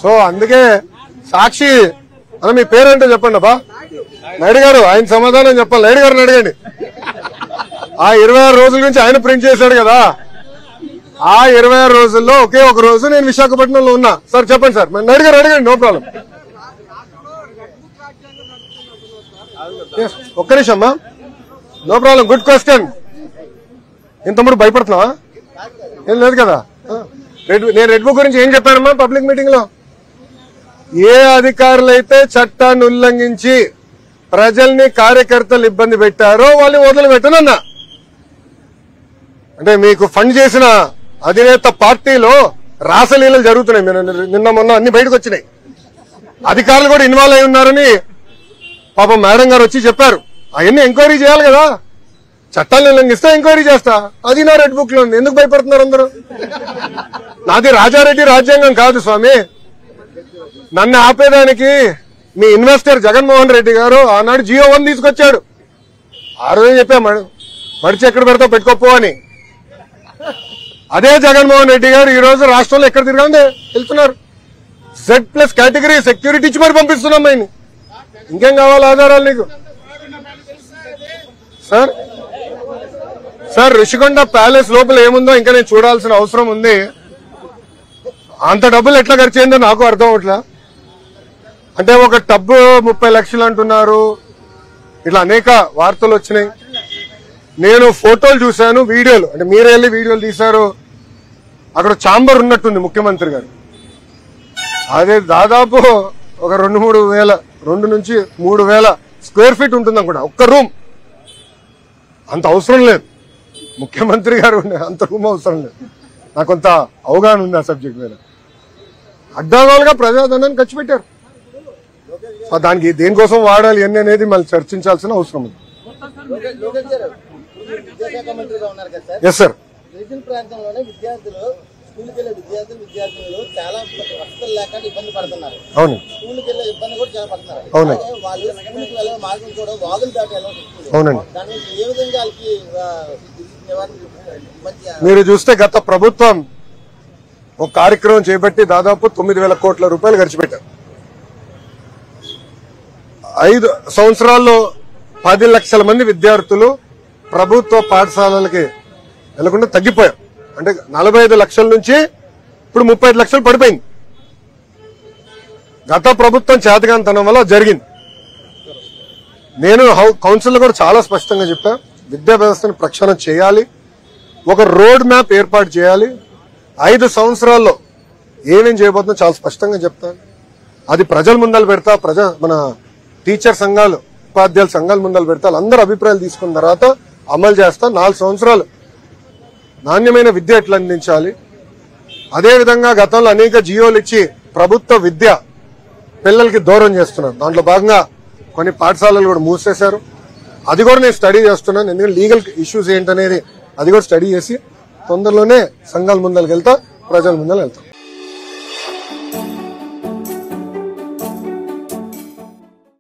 So అందుకే సాక్షి అన్న మీ పేరేంటో చెప్పండి అబ్బా. నాయుడు గారు ఆయన సమాధానం చెప్పాలి. నాయుడు గారిని అడగండి. ఆ 26 రోజుల నుంచి ఆయన ప్రింట్ చేశాడు కదా, ఆ 26 రోజుల్లో ఒకే ఒక రోజు నేను విశాఖపట్నంలో ఉన్నా. సార్ చెప్పండి సార్. నాయుడు గారు అడగండి, నో ప్రాబ్లం. ఒక్క నిమిషం అమ్మా, నో ప్రాబ్లం. Good question. ఇంత తమ్ముడు భయపడుతున్నావా? ఏం లేదు కదా. నేను రెడ్ బుక్ గురించి ఏం చెప్పానమ్మా పబ్లిక్ మీటింగ్ లో? ఏ అధికారులైతే చట్టాన్ని ఉల్లంఘించి ప్రజల్ని కార్యకర్తలు ఇబ్బంది పెట్టారో వాళ్ళని వదిలిపెట్టనన్నా. అంటే మీకు ఫండ్ చేసిన అధినేత పార్టీలో రాసలీలలు జరుగుతున్నాయి. నిన్న మొన్న అన్ని బయటకు వచ్చినాయి. అధికారులు కూడా ఇన్వాల్వ్ అయి ఉన్నారని పాపం మేడం గారు వచ్చి చెప్పారు. అవన్నీ ఎంక్వైరీ చేయాలి కదా. చట్టాలను ఉల్లంఘిస్తే ఎంక్వైరీ చేస్తా. అది నా రెడ్ బుక్ లో ఉంది. ఎందుకు భయపడుతున్నారు అందరూ? నాది రాజారెడ్డి రాజ్యాంగం కాదు స్వామి. నన్ను ఆపేదానికి మీ ఇన్వెస్టర్ జగన్మోహన్ రెడ్డి గారు ఆనాడు జియో 1 తీసుకొచ్చాడు. ఆ రోజు చెప్పా మడిచి ఎక్కడ పెడతావు పెట్టుకోపో అని. అదే జగన్మోహన్ రెడ్డి గారు ఈ రోజు రాష్ట్రంలో ఎక్కడ తిరగాలి వెళ్తున్నారు. Z+ కేటగిరీ సెక్యూరిటీ ఇచ్చి మరి పంపిస్తున్నాం ఆయన్ని. ఇంకేం కావాలి ఆధారాలు నీకు? సార్ రిషికొండ ప్యాలెస్ లోపల ఏముందో ఇంకా నేను చూడాల్సిన అవసరం ఉంది. అంత డబ్బులు ఎట్లా ఖర్చు అయిందో నాకు అర్థం అవట్లా. అంటే ఒక టబ్బు 30 లక్షలు అంటున్నారు. ఇట్లా అనేక వార్తలు వచ్చినాయి. నేను ఫోటోలు చూశాను, వీడియోలు, అంటే మీరే వెళ్ళి వీడియోలు తీశారు. అక్కడ ఛాంబర్ ఉన్నట్టుంది ముఖ్యమంత్రి గారు. అదే దాదాపు ఒక 2 నుంచి 3 వేల స్క్వేర్ ఫీట్ ఉంటుంది అనుకుంటా ఒక్క రూమ్. అంత అవసరం లేదు ముఖ్యమంత్రి గారు, అంత రూమ్ అవసరం లేదు. నాకు కొంత అవగాహన ఉంది ఆ సబ్జెక్ట్ మీద. అడ్డాలుగా ప్రజాధనాన్ని ఖర్చు పెట్టారు. దానికి దేనికోసం వాడాలి అని అనేది మళ్ళీ చర్చించాల్సిన అవసరం ఉంది. Yes sir. అవును అవునండి. అవునండి. మీరు చూస్తే గత ప్రభుత్వం ఒక కార్యక్రమం చేపట్టి దాదాపు 9,000 కోట్ల రూపాయలు ఖర్చు పెట్టారు. 5 సంవత్సరాల్లో 10 లక్షల మంది విద్యార్థులు ప్రభుత్వ పాఠశాలలకి వెళ్లకుండా తగ్గిపోయారు. అంటే 45 లక్షల నుంచి ఇప్పుడు 35 లక్షలు పడిపోయింది. గత ప్రభుత్వం చేతగానితనం వల్ల జరిగింది. నేను కౌన్సిల్లో కూడా చాలా స్పష్టంగా చెప్పా, విద్యా వ్యవస్థను ప్రక్షాళన చేయాలి, ఒక రోడ్ మ్యాప్ ఏర్పాటు చేయాలి. 5 సంవత్సరాల్లో ఏమేం చేయబోతుందో చాలా స్పష్టంగా చెప్తాను. అది ప్రజల ముందలు పెడతా, మన టీచర్ సంఘాలు, ఉపాధ్యాయుల సంఘాల ముందలు పెడతా. అందరూ అభిప్రాయాలు తీసుకున్న తర్వాత అమలు చేస్తా. 4 సంవత్సరాలు నాణ్యమైన విద్య ఎట్లా అందించాలి. అదేవిధంగా గతంలో అనేక జియోలు ఇచ్చి ప్రభుత్వ విద్య పిల్లలకి దూరం చేస్తున్నారు. దాంట్లో భాగంగా కొన్ని పాఠశాలలు కూడా మూసేశారు. అది కూడా నేను స్టడీ చేస్తున్నాను. ఎందుకంటే లీగల్ ఇష్యూస్ ఏంటనేది అది కూడా స్టడీ చేసి తొందరలోనే సంఘాల ముందరికి వెళ్తా, ప్రజల ముందర వెళ్తాం.